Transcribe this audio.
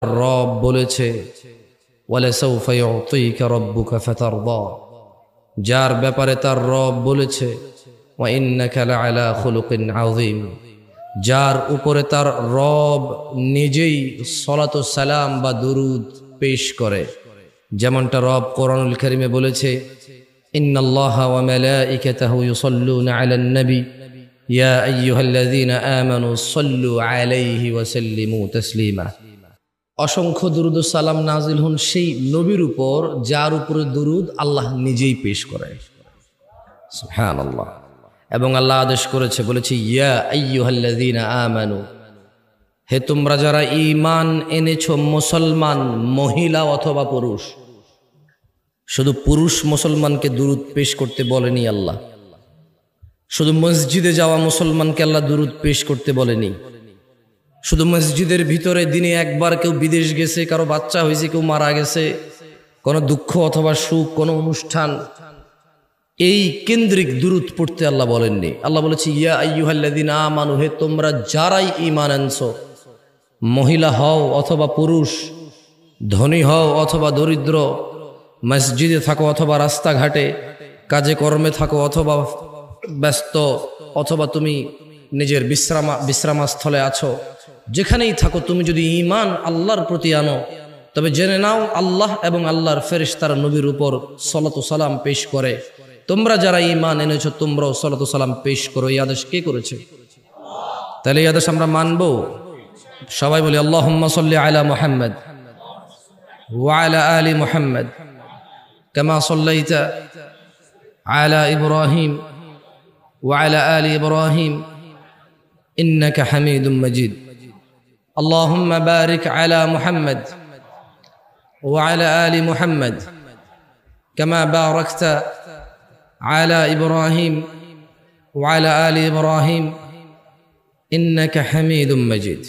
রব বলেছে ওয়ালাসাউফা ইউতিকা রাব্বুকা ফাতারদা, যার ব্যাপারে তার রব বলেছে ওয়া ইন্নাকা লাআলা খুলুকিন আযীম, যার উপরে তার রব নিজেই সালাতু সালাম বা দুরুদ পেশ করে। যেমনটা রব কোরআনুল কারীমে বলেছে ইন্নাল্লাহা ওয়া মালাইকাতাহু ইউসাল্লুনা আলান নবী ইয়া আইয়ুহাল্লাযীনা আমানু সাল্লু আলাইহি ওয়া সাল্লিমু তাসলিমা। অসংখ্য দুরুদ ও সালাম নাজিল হন সেই নবীর উপর যার উপরে দুরুদ আল্লাহ নিজেই পেশ করে। সুবহানাল্লাহ। এবং আল্লাহ আদেশ করেছে, বলেছে ইয়া আইয়ুহাল্লাযীনা আমানু, হে তোমরা যারা ঈমান এনেছো, মুসলমান মহিলা অথবা পুরুষ। শুধু পুরুষ মুসলমানকে দুরুদ পেশ করতে বলেনি আল্লাহ, শুধু মসজিদে যাওয়া মুসলমানকে আল্লাহ দুরুদ পেশ করতে বলেনি, শুধু মসজিদের ভিতরে দিনে একবার কেউ বিদেশ গেছে, কারো বাচ্চা হয়েছে, কেউ মারা গেছে, কোনো দুঃখ অথবা সুখ, কোনো অনুষ্ঠান, এই কেন্দ্রিক দুরুদ পড়তে আল্লাহ বলেননি। আল্লাহ বলেছে ইয়া আইয়ুহাল্লাযীনা আমানু, হে তোমরা যারাই ঈমান আনছো, মহিলা হও অথবা পুরুষ, ধনী হও অথবা দরিদ্র, মসজিদে থাকো অথবা রাস্তাঘাটে, কাজে কর্মে থাকো অথবা ব্যস্ত, অথবা তুমি নিজের বিশ্রামস্থলে আছো, যেখানেই থাকো, তুমি যদি ঈমান আল্লাহর প্রতি আনো, তবে জেনে নাও আল্লাহ এবং আল্লাহর ফেরেশতারা নবীর উপর সালাতু সালাম পেশ করে। তোমরা যারা ঈমান এনেছো তোমরাও সালাতু সালাম পেশ করো। এই আদেশ কে করেছে? তাহলে এই আদেশ আমরা মানবো। সবাই বলি আল্লাহুম্মা সাল্লি আলা মুহাম্মদ ওয়া আলা আলি মুহাম্মদ কামা সাল্লাইতা আলা ইব্রাহিম ওয়া আলা আলি ইব্রাহিম ইন্নাকা হামিদুম মাজিদ। আল্লাহুম্মা বারিক আলা মুহাম্মদ ওয়া আলা আলি মুহাম্মদ কামা বারাকতা আলা ইব্রাহিম ওয়া আলা আলি ইব্রাহিম ইন্নাকা হামিদুম মাজিদ।